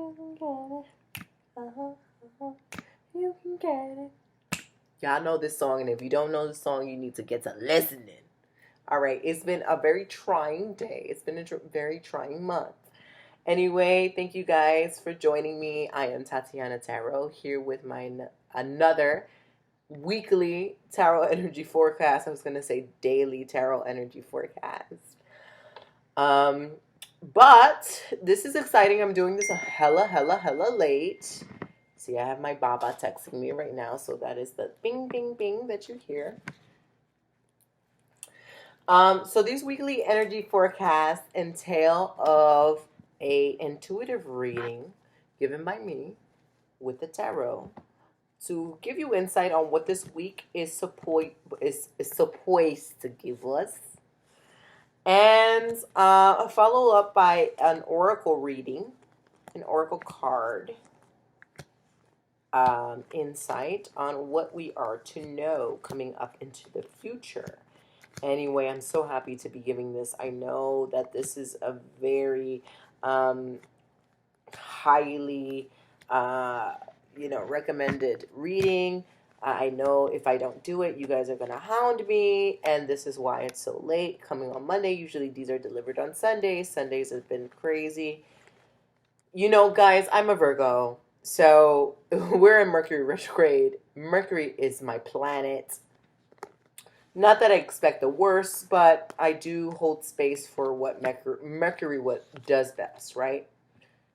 You can get it. Y'all know this song, and if you don't know the song, you need to get to listening. All right, it's been a very trying day. It's been a very trying month. Anyway, thank you guys for joining me. I am Tatianna Tarot here with my another weekly tarot energy forecast. I was going to say daily tarot energy forecast. But this is exciting. I'm doing this a hella late. See, I have my Baba texting me right now, so that is the bing, bing, bing that you hear. So these weekly energy forecasts entail of a intuitive reading given by me with the tarot to give you insight on what this week is supposed to give us, and a follow up by an oracle reading, an oracle card insight on what we are to know coming up into the future. Anyway, I'm so happy to be giving this. I know that this is a very highly recommended reading. I know if I don't do it, you guys are going to hound me, and this is why it's so late, coming on Monday. Usually these are delivered on Sundays. Sundays have been crazy. You know, guys, I'm a Virgo, so we're in Mercury retrograde. Mercury is my planet. Not that I expect the worst, but I do hold space for what Mercury does best, right?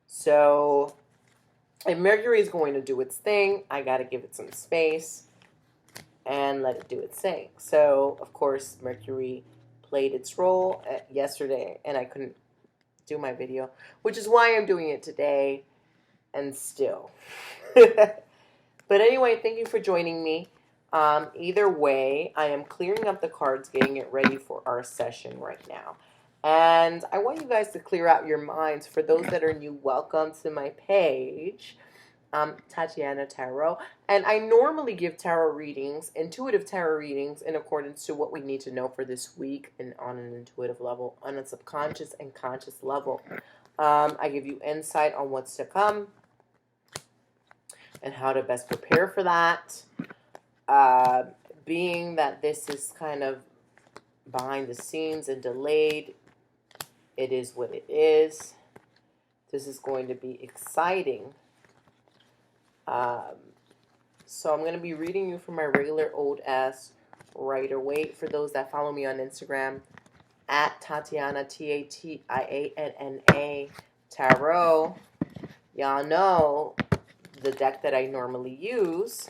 So if Mercury is going to do its thing, I got to give it some space and let it do its thing. So, of course, Mercury played its role yesterday, and I couldn't do my video, which is why I'm doing it today and still. But anyway, thank you for joining me. Either way, I am clearing up the cards, getting it ready for our session right now. And I want you guys to clear out your minds. For those that are new, welcome to my page, Tatianna Tarot. And I normally give tarot readings, intuitive tarot readings, in accordance to what we need to know for this week and on an intuitive level, on a subconscious and conscious level. I give you insight on what's to come and how to best prepare for that. Being that this is kind of behind the scenes and delayed, it is what it is. This is going to be exciting. So I'm going to be reading you from my regular old ass Rider Waite. For those that follow me on Instagram, at Tatianna, Tatianna Tarot. Y'all know the deck that I normally use,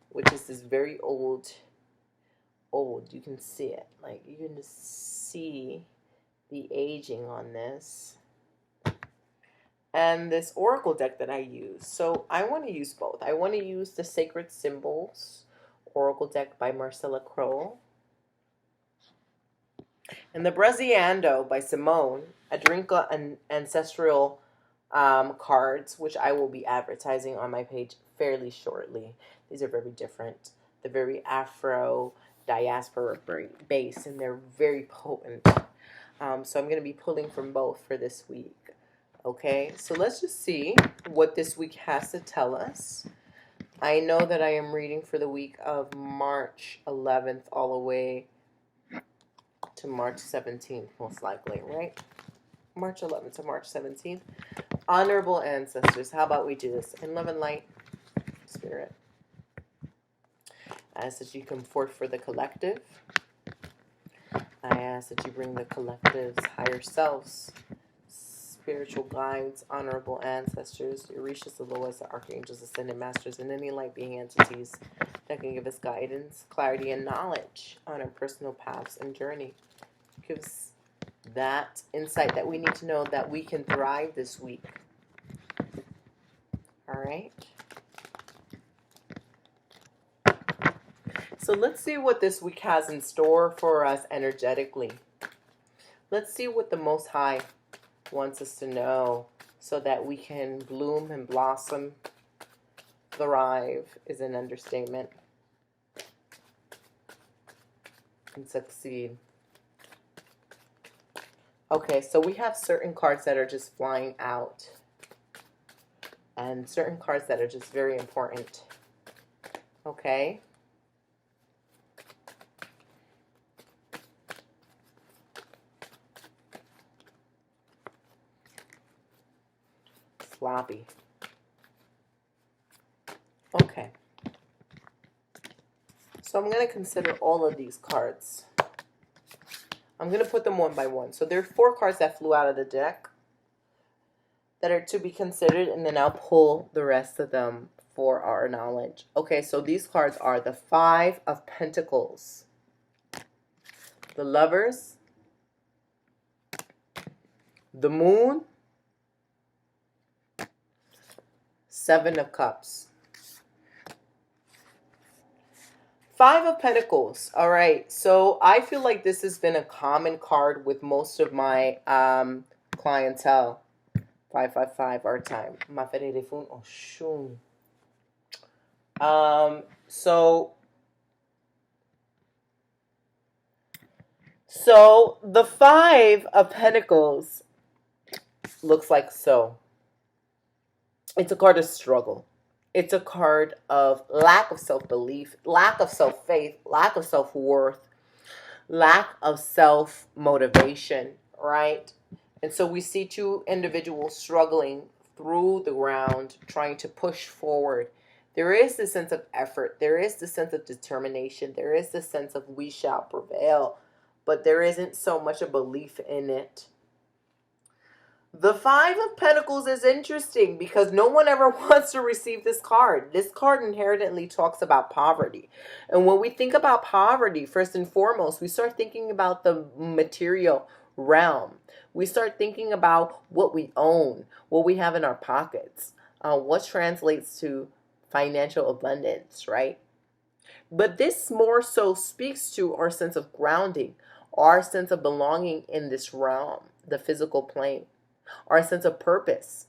which is this very old, you can see it. Like, you can just see the aging on this. And this oracle deck that I use. So I want to use both. I want to use the Sacred Symbols oracle deck by Marcella Kroll, and the Braziando by Simone Adrinka and Ancestral cards, which I will be advertising on my page fairly shortly. These are very different. They're very Afro diaspora based, and they're very potent. So I'm going to be pulling from both for this week. Okay, so let's just see what this week has to tell us. I know that I am reading for the week of March 11th all the way to March 17th, most likely, right? March 11th to March 17th. Honorable ancestors, how about we do this? In love and light, spirit, I ask that you come forth for the collective. I ask that you bring the collective's higher selves, spiritual guides, honorable ancestors, Orishas, the Loas, the archangels, ascended masters, and any light being entities that can give us guidance, clarity, and knowledge on our personal paths and journey. Give us that insight that we need to know that we can thrive this week. All right. So let's see what this week has in store for us energetically. Let's see what the Most High wants us to know so that we can bloom and blossom. Thrive is an understatement. And succeed. Okay, so we have certain cards that are just flying out. and certain cards that are just very important. Okay. Sloppy. Okay. So I'm going to consider all of these cards. I'm going to put them one by one. So there are 4 cards that flew out of the deck that are to be considered, and then I'll pull the rest of them for our knowledge. Okay, so these cards are the 5 of Pentacles, the Lovers, the Moon, 7 of Cups. 5 of Pentacles. All right, so I feel like this has been a common card with most of my clientele. 555 our time. So the 5 of Pentacles looks like so. It's a card of struggle. It's a card of lack of self-belief, lack of self-faith, lack of self-worth, lack of self-motivation, right? And so we see 2 individuals struggling through the ground, trying to push forward. There is this sense of effort. There is this sense of determination. There is this sense of we shall prevail. But there isn't so much a belief in it. The 5 of Pentacles is interesting because no one ever wants to receive this card. This card inherently talks about poverty. And when we think about poverty, first and foremost, we start thinking about the material realm. We start thinking about what we own, what we have in our pockets, what translates to financial abundance, right? But this more so speaks to our sense of grounding, our sense of belonging in this realm, the physical plane, our sense of purpose,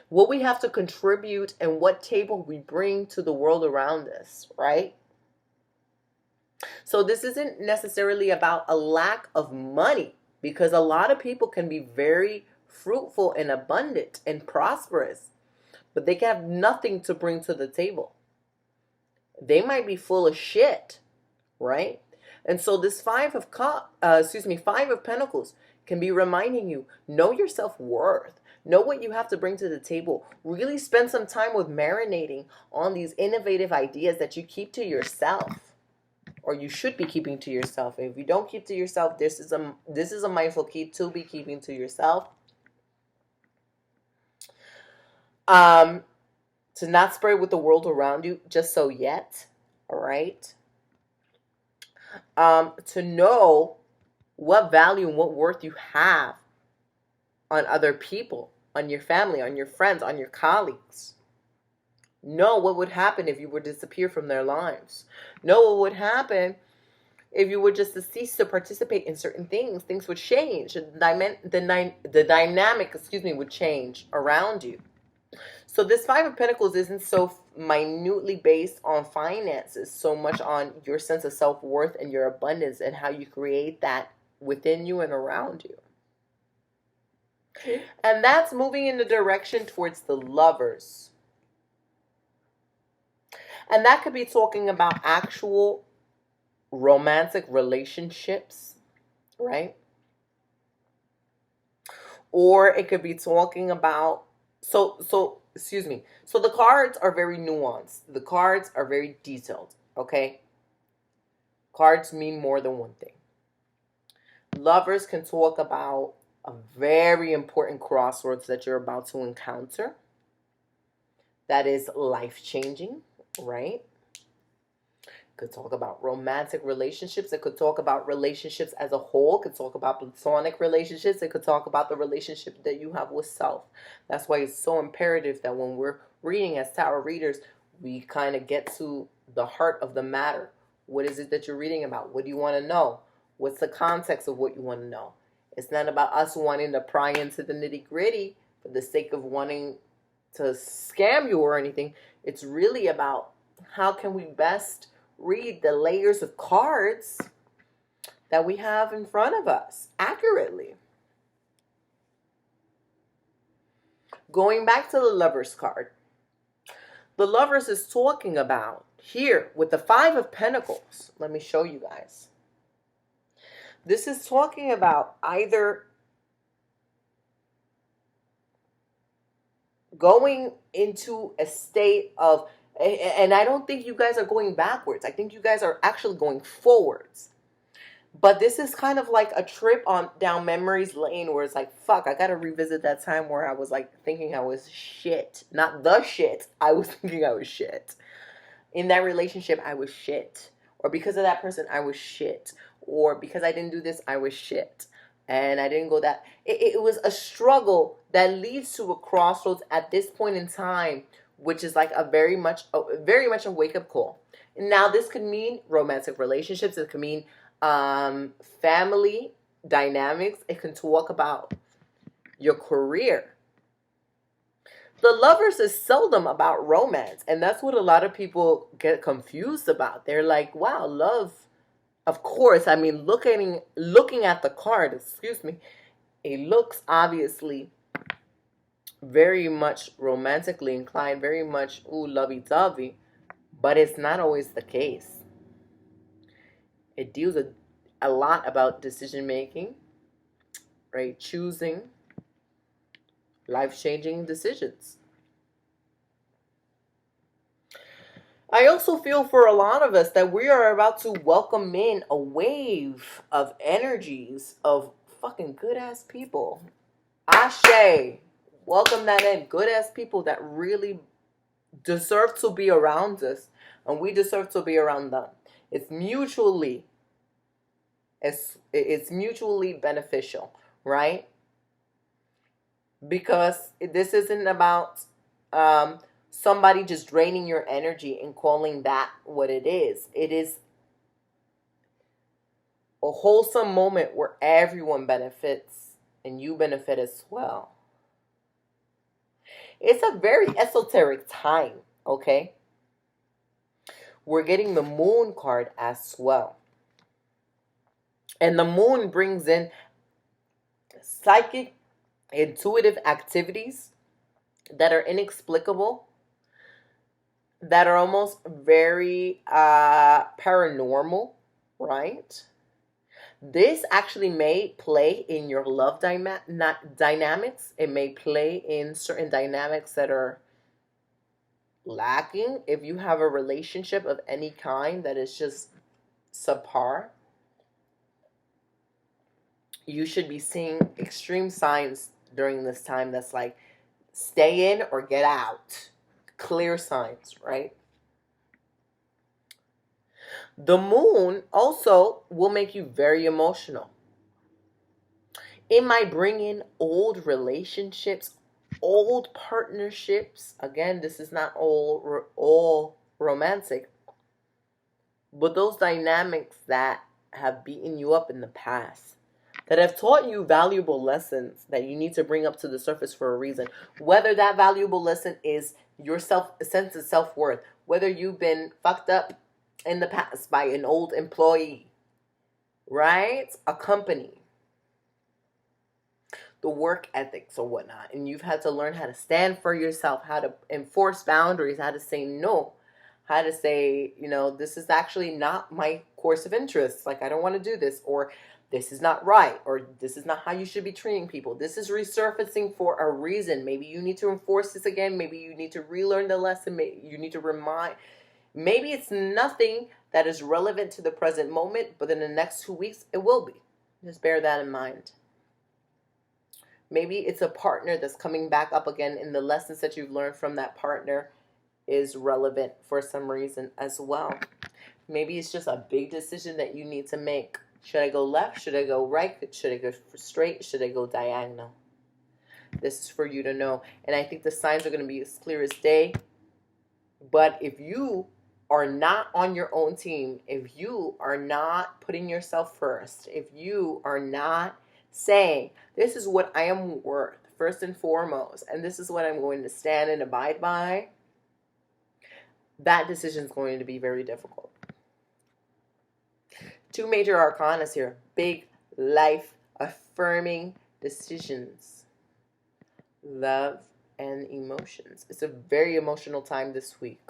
what we have to contribute and what table we bring to the world around us, right? So this isn't necessarily about a lack of money, because a lot of people can be very fruitful and abundant and prosperous, but they can have nothing to bring to the table. They might be full of shit, right? And so this 5 of Pentacles can be reminding you, know your self-worth, know what you have to bring to the table. Really spend some time with marinating on these innovative ideas that you keep to yourself, or you should be keeping to yourself. If you don't keep to yourself, this is a mindful key to be keeping to yourself. To not spread with the world around you just so yet, all right? To know what value and what worth you have on other people, on your family, on your friends, on your colleagues. Know what would happen if you were to disappear from their lives. Know what would happen if you were just to cease to participate in certain things. Things would change. The dynamic, would change around you. So this 5 of Pentacles isn't so minutely based on finances, so much on your sense of self-worth and your abundance and how you create that within you and around you. And that's moving in the direction towards the Lovers. And that could be talking about actual romantic relationships, right? Or it could be talking about, so the cards are very nuanced. The cards are very detailed, okay? Cards mean more than one thing. Lovers can talk about a very important crossroads that you're about to encounter. That is life-changing, right? Could talk about romantic relationships. It could talk about relationships as a whole. It could talk about platonic relationships. It could talk about the relationship that you have with self. That's why it's so imperative that when we're reading as tarot readers, we kind of get to the heart of the matter. What is it that you're reading about? What do you want to know? What's the context of what you want to know? It's not about us wanting to pry into the nitty-gritty for the sake of wanting to scam you or anything. It's really about how can we best read the layers of cards that we have in front of us accurately. Going back to the Lovers card. The Lovers is talking about here with the Five of Pentacles. Let me show you guys. This is talking about either going into a state of, and I don't think you guys are going backwards. I think you guys are actually going forwards. But this is kind of like a trip on down memories lane where it's like, fuck, I gotta revisit that time where I was like thinking I was shit. Not the shit. I was thinking I was shit. In that relationship, I was shit. Or because of that person, I was shit. Or because I didn't do this, I was shit. And I didn't go that. It was a struggle that leads to a crossroads at this point in time, which is like a very much a wake-up call. Now, this could mean romantic relationships. It could mean family dynamics. It can talk about your career. The Lovers is seldom about romance, and that's what a lot of people get confused about. They're like, wow, love, of course. I mean, looking at the card, excuse me, it looks obviously very much romantically inclined, very much ooh lovey-dovey, but it's not always the case. It deals a lot about decision making, right? Choosing life-changing decisions. I also feel for a lot of us that we are about to welcome in a wave of energies of fucking good-ass people. Ashe. Welcome that in. Good-ass people that really deserve to be around us, and we deserve to be around them. It's mutually beneficial, right? Because this isn't about somebody just draining your energy and calling that what it is. It is a wholesome moment where everyone benefits and you benefit as well. It's a very esoteric time, okay? We're getting the Moon card as well. And the Moon brings in psychic, intuitive activities that are inexplicable, that are almost very paranormal, right? This actually may play in your love dynamics. It may play in certain dynamics that are lacking. If you have a relationship of any kind that is just subpar, you should be seeing extreme signs during this time that's like, stay in or get out. Clear signs, right? The Moon also will make you very emotional. It might bring in old relationships, old partnerships. Again, this is not all romantic, but those dynamics that have beaten you up in the past, that have taught you valuable lessons that you need to bring up to the surface for a reason. Whether that valuable lesson is your sense of self-worth, whether you've been fucked up in the past by an old employee, right? A company, the work ethics or whatnot, and you've had to learn how to stand for yourself, how to enforce boundaries, how to say no, how to say, you know, this is actually not my course of interest. Like, I don't want to do this, or this is not right, or this is not how you should be treating people. This is resurfacing for a reason. Maybe you need to enforce this again. Maybe you need to relearn the lesson. Maybe you need to remind. Maybe it's nothing that is relevant to the present moment, but in the next 2 weeks, it will be. Just bear that in mind. Maybe it's a partner that's coming back up again, and the lessons that you've learned from that partner is relevant for some reason as well. Maybe it's just a big decision that you need to make. Should I go left? Should I go right? Should I go straight? Should I go diagonal? This is for you to know. And I think the signs are going to be as clear as day. But if you are not on your own team, if you are not putting yourself first, if you are not saying, this is what I am worth, first and foremost, and this is what I'm going to stand and abide by, that decision is going to be very difficult. Two major arcanas here. Big life affirming decisions. Love and emotions. It's a very emotional time this week.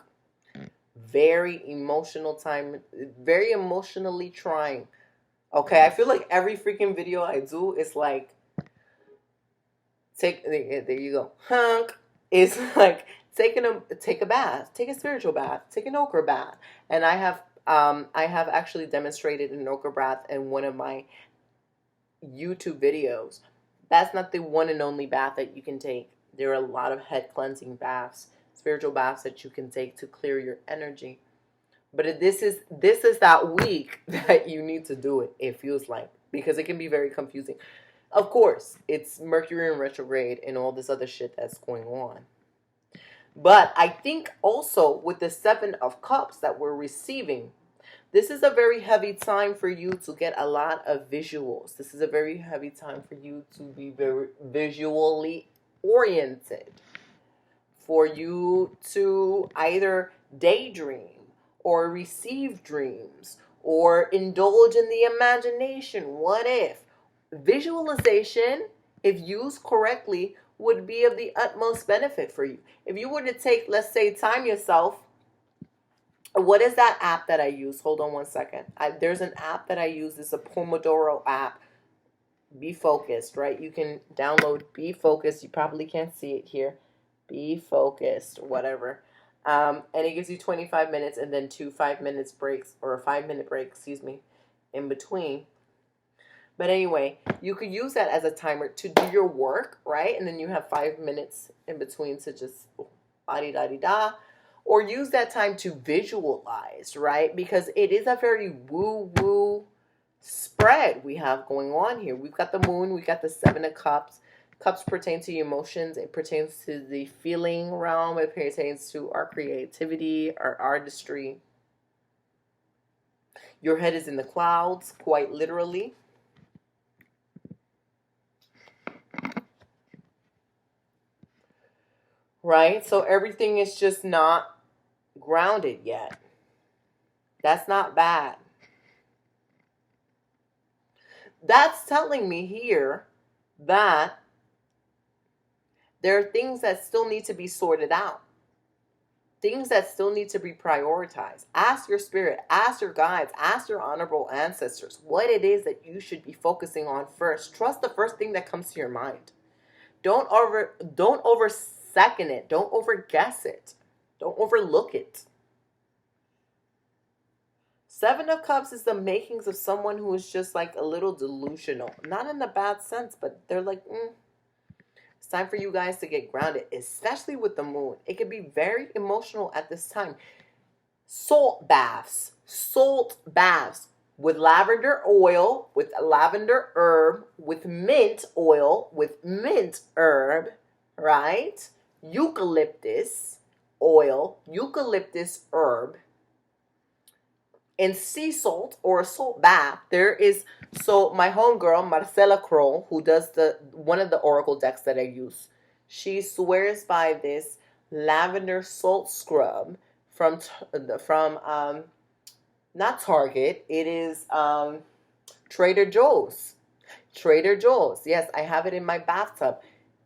Very emotional time. Very emotionally trying. Okay, I feel like every freaking video I do is like, there you go. Hunk. It's like take a bath, take a spiritual bath, take an okra bath. And I have actually demonstrated an okra bath in one of my YouTube videos. That's not the one and only bath that you can take. There are a lot of head cleansing baths, spiritual baths that you can take to clear your energy. But this is that week that you need to do it, it feels like, because it can be very confusing. Of course, it's Mercury in retrograde and all this other shit that's going on. But I think also with the Seven of Cups that we're receiving, this is a very heavy time for you to get a lot of visuals. This is a very heavy time for you to be very visually oriented. For you to either daydream or receive dreams or indulge in the imagination. What if? Visualization, if used correctly, would be of the utmost benefit for you. If you were to take, let's say, time yourself. What is that app that I use? Hold on one second. There's an app that I use. It's a Pomodoro app. Be focused, right? You can download Be Focused. You probably can't see it here. Be Focused, whatever. And it gives you 25 minutes and then 2 5-minute breaks, or a 5-minute break, excuse me, in between. But anyway, you could use that as a timer to do your work, right? And then you have 5 minutes in between to just la-di-da-di-da. Or use that time to visualize, right? Because it is a very woo-woo spread we have going on here. We've got the moon, we got the Seven of Cups. Cups pertain to emotions. It pertains to the feeling realm. It pertains to our creativity, our artistry. Your head is in the clouds, quite literally. Right? So everything is just not grounded yet. That's not bad. That's telling me here that there are things that still need to be sorted out. Things that still need to be prioritized. Ask your spirit, ask your guides, ask your honorable ancestors what it is that you should be focusing on first. Trust the first thing that comes to your mind. Don't over second it. Don't over guess it. Don't overlook it. Seven of Cups is the makings of someone who is just like a little delusional. Not in a bad sense, but they're like, it's time for you guys to get grounded, especially with the moon. It can be very emotional at this time. Salt baths with lavender oil, with lavender herb, with mint oil, with mint herb, right? Eucalyptus oil, eucalyptus herb, and sea salt or a salt bath. So my homegirl Marcella Kroll, who does one of the oracle decks that I use, she swears by this lavender salt scrub from not Target. It is Trader Joe's. Trader Joe's. Yes, I have it in my bathtub.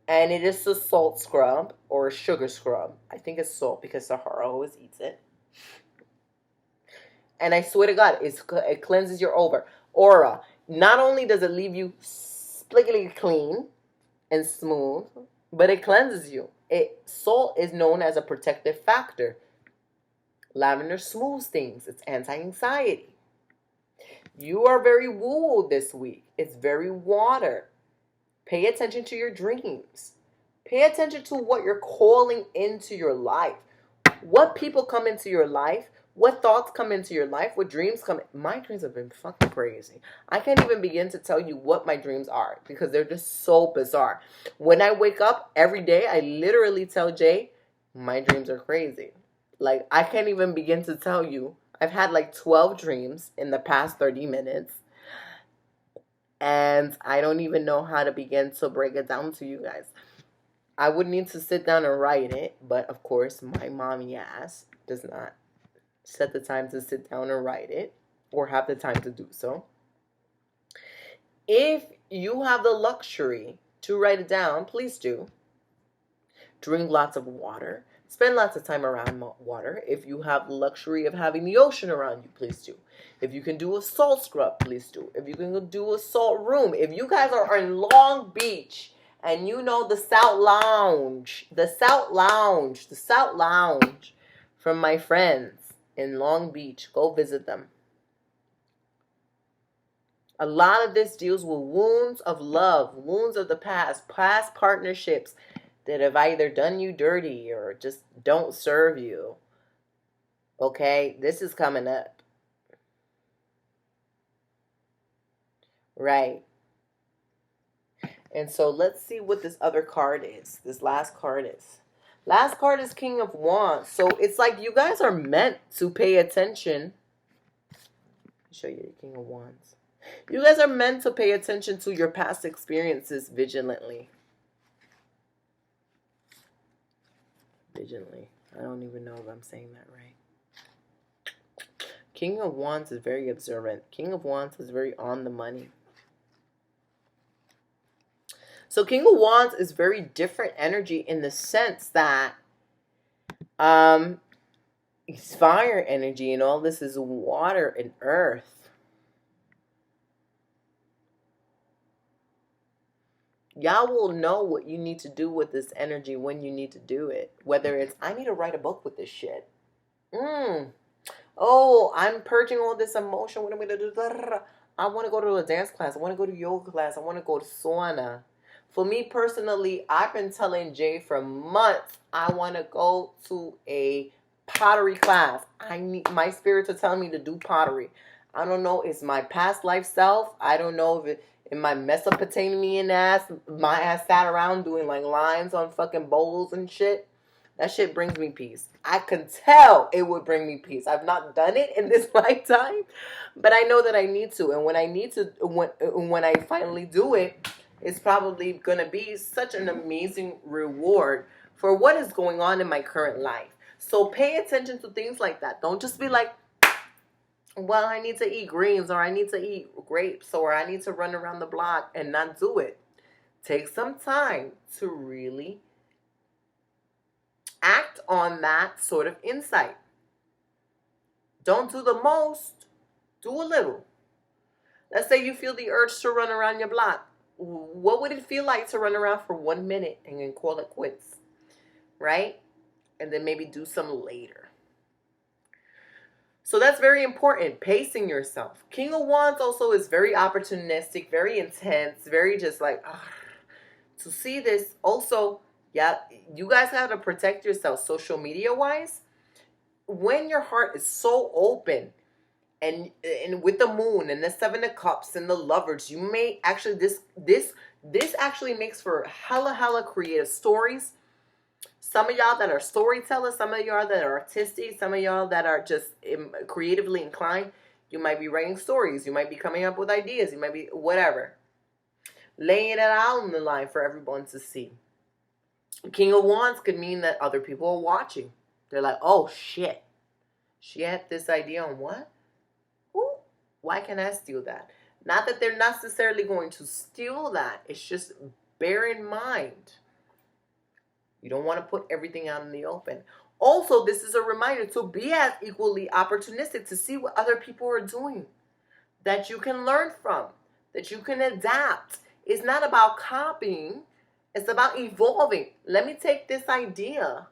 And it is a salt scrub or a sugar scrub. I think it's salt because Sahara always eats it. And I swear to God, it cleanses your aura. Not only does it leave you spliggly clean and smooth, but it cleanses you. Salt is known as a protective factor. Lavender smooths things. It's anti-anxiety. You are very woo this week. It's very water. Pay attention to your dreams. Pay attention to what you're calling into your life. What people come into your life. What thoughts come into your life? What dreams come in? My dreams have been fucking crazy. I can't even begin to tell you what my dreams are because they're just so bizarre. When I wake up every day, I literally tell Jay, my dreams are crazy. Like, I can't even begin to tell you. I've had like 12 dreams in the past 30 minutes. And I don't even know how to begin to break it down to you guys. I would need to sit down and write it. But of course, my mommy ass does not set the time to sit down and write it or have the time to do so. If you have the luxury to write it down, please do. Drink lots of water. Spend lots of time around water. If you have the luxury of having the ocean around you, please do. If you can do a salt scrub, please do. If you can do a salt room. If you guys are in Long Beach and you know the South Lounge, from my friends in Long Beach, go visit them. A lot of this deals with wounds of love, wounds of the past partnerships that have either done you dirty or just don't serve you. Okay, this is coming up. Right. And so let's see what this other card is. This last card is. Last card is King of Wands. So it's like you guys are meant to pay attention. Let me show you the King of Wands. You guys are meant to pay attention to your past experiences vigilantly. Vigilantly. I don't even know if I'm saying that right. King of Wands is very observant. King of Wands is very on the money. So King of Wands is very different energy in the sense that it's fire energy and all this is water and earth. Y'all will know what you need to do with this energy when you need to do it. Whether it's, I need to write a book with this shit. Oh, I'm purging all this emotion. What am I going to do? I want to go to a dance class. I want to go to yoga class. I want to go to sauna. For me personally, I've been telling Jay for months, I want to go to a pottery class. I need my spirits are telling me to do pottery. I don't know. It's my past life self. I don't know if it, in my Mesopotamian ass, my ass sat around doing like lines on fucking bowls and shit. That shit brings me peace. I can tell it would bring me peace. I've not done it in this lifetime, but I know that I need to. And when I need to, when I finally do it, it's probably going to be such an amazing reward for what is going on in my current life. So pay attention to things like that. Don't just be like, well, I need to eat greens or I need to eat grapes or I need to run around the block and not do it. Take some time to really act on that sort of insight. Don't do the most, do a little. Let's say you feel the urge to run around your block. What would it feel like to run around for 1 minute and then call it quits? Right? And then maybe do some later. So that's very important, pacing yourself. King of Wands also is very opportunistic, very intense, very just like, to see this also, yeah, you guys have to protect yourself social media wise. When your heart is so open and with the moon and the 7 of cups and the lovers, you may actually, this actually makes for hella creative stories. Some of y'all that are storytellers, some of y'all that are artistic, some of y'all that are just creatively inclined, you might be writing stories. You might be coming up with ideas. You might be whatever. Laying it out on the line for everyone to see. King of Wands could mean that other people are watching. They're like, oh, shit. She had this idea on what? Ooh, why can't I steal that? Not that they're necessarily going to steal that. It's just bear in mind. You don't want to put everything out in the open. Also, this is a reminder to be as equally opportunistic to see what other people are doing. That you can learn from. That you can adapt. It's not about copying. It's about evolving. Let me take this idea,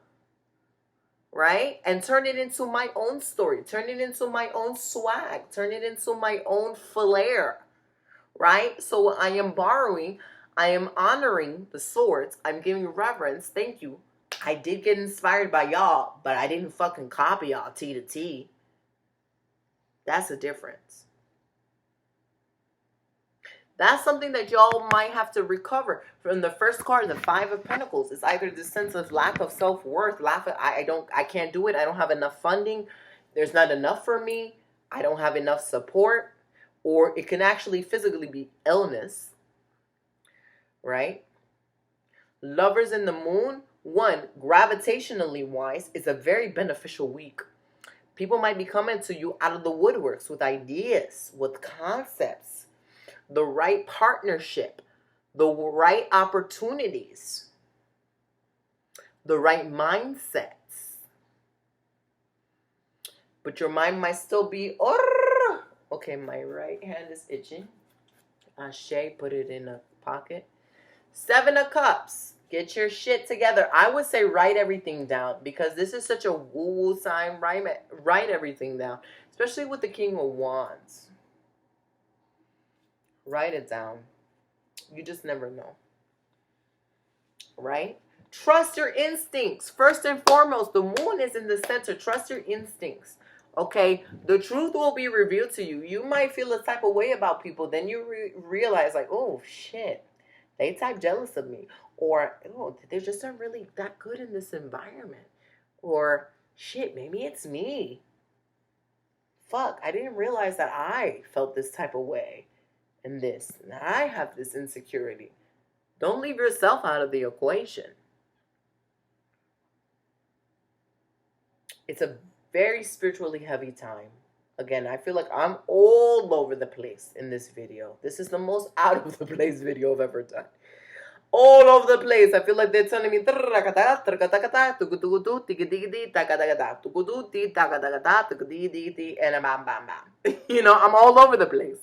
right? And turn it into my own story. Turn it into my own swag. Turn it into my own flair, right? So I am borrowing. I am honoring the swords. I'm giving reverence. Thank you. I did get inspired by y'all, but I didn't fucking copy y'all T to T. That's the difference. That's something that y'all might have to recover from the first card, the 5 of Pentacles. It's either this sense of lack of self-worth, I can't do it. I don't have enough funding. There's not enough for me. I don't have enough support. Or it can actually physically be illness. Right? Lovers in the moon, one, gravitationally wise, is a very beneficial week. People might be coming to you out of the woodworks with ideas, with concepts, the right partnership, the right opportunities. the right mindsets. But your mind might still be, okay, my right hand is itching. Ashe, put it in a pocket. 7 of Cups. Get your shit together. I would say write everything down because this is such a woo-woo sign. Write everything down. Especially with the King of Wands. Write it down. You just never know. Right? Trust your instincts. First and foremost, the moon is in the center. Trust your instincts. Okay? The truth will be revealed to you. You might feel a type of way about people. Then you realize like, oh, shit. They type jealous of me. Or, oh, they just aren't really that good in this environment. Or, shit, maybe it's me. Fuck, I didn't realize that I felt this type of way. And this. And I have this insecurity. Don't leave yourself out of the equation. It's a very spiritually heavy time. Again, I feel like I'm all over the place in this video. This is the most out of the place video I've ever done. All over the place. I feel like they're telling me, and bam, bam, bam. You know, I'm all over the place.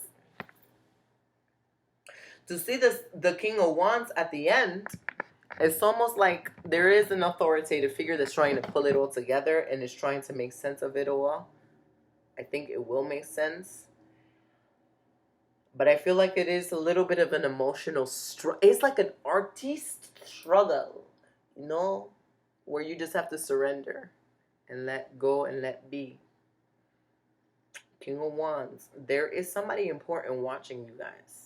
To see this, the King of Wands at the end, it's almost like there is an authoritative figure that's trying to pull it all together and is trying to make sense of it all. I think it will make sense. But I feel like it is a little bit of an emotional struggle. It's like an artist struggle, you know, where you just have to surrender and let go and let be. King of Wands. There is somebody important watching you guys.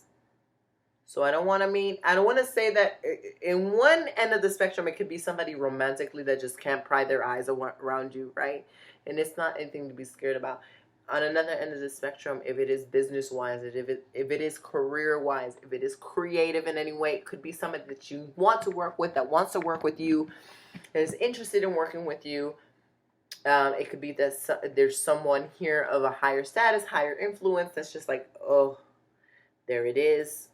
So I don't want to say that in one end of the spectrum, it could be somebody romantically that just can't pry their eyes around you, right? And it's not anything to be scared about. On another end of the spectrum, if it is business-wise, if it is career-wise, if it is creative in any way, it could be somebody that you want to work with, that wants to work with you, that is interested in working with you. It could be that there's someone here of a higher status, higher influence, that's just like, oh, there it is.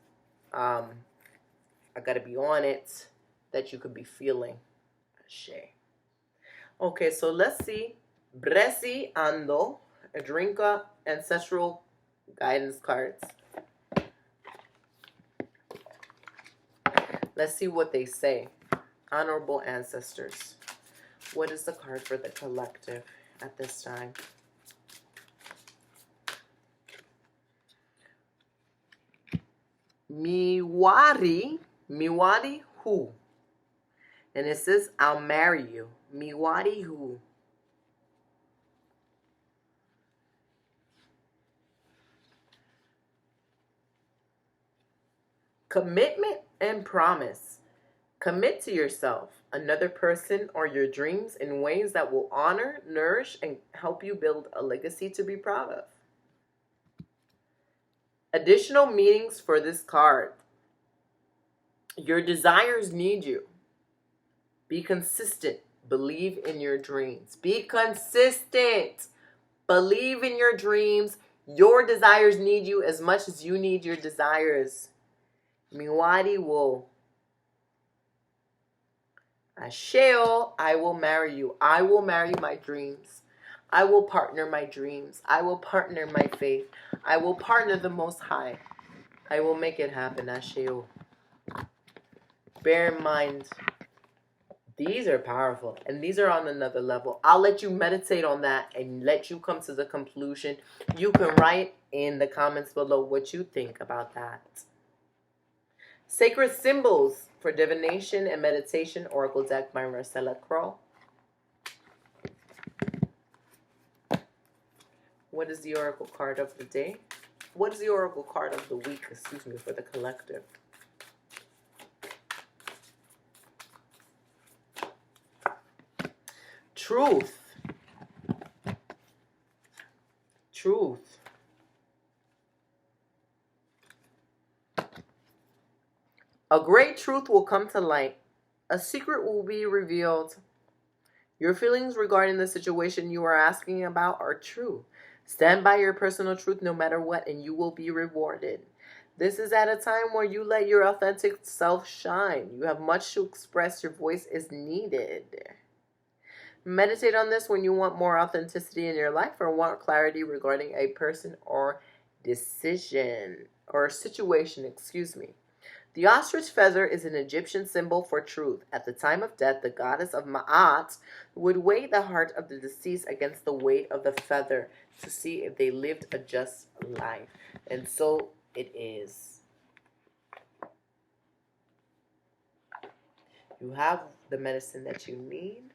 I gotta be on it, that you could be feeling. Okay, so let's see. Bresi Ando, Adrinka, Ancestral guidance cards. Let's see what they say. Honorable ancestors. What is the card for the collective at this time? Miwari who? And it says, I'll marry you. Miwari who? Commitment and promise. Commit to yourself, another person, or your dreams in ways that will honor, nourish, and help you build a legacy to be proud of. Additional meanings for this card. Your desires need you. Be consistent. Believe in your dreams. Be consistent. Believe in your dreams. Your desires need you as much as you need your desires. Miwadi wo. Asheo, I will marry you. I will marry my dreams. I will partner my dreams. I will partner my faith. I will partner the Most High. I will make it happen. Asheo. Bear in mind, these are powerful. And these are on another level. I'll let you meditate on that and let you come to the conclusion. You can write in the comments below what you think about that. Sacred Symbols for Divination and Meditation, Oracle deck by Marcella Crow. What is the Oracle card of the day? What is the Oracle card of the week, excuse me, for the collective? Truth. Truth. A great truth will come to light. A secret will be revealed. Your feelings regarding the situation you are asking about are true. Stand by your personal truth no matter what, and you will be rewarded. This is at a time where you let your authentic self shine. You have much to express. Your voice is needed. Meditate on this when you want more authenticity in your life or want clarity regarding a person or decision or situation, excuse me. The ostrich feather is an Egyptian symbol for truth. At the time of death, the goddess of Ma'at would weigh the heart of the deceased against the weight of the feather to see if they lived a just life. And so it is. You have the medicine that you need.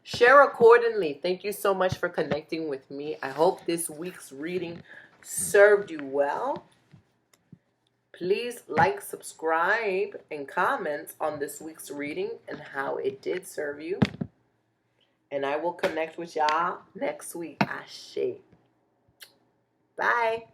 Share accordingly. Thank you so much for connecting with me. I hope this week's reading served you well. Please like, subscribe, and comment on this week's reading and how it did serve you. And I will connect with y'all next week. Ashe. Bye.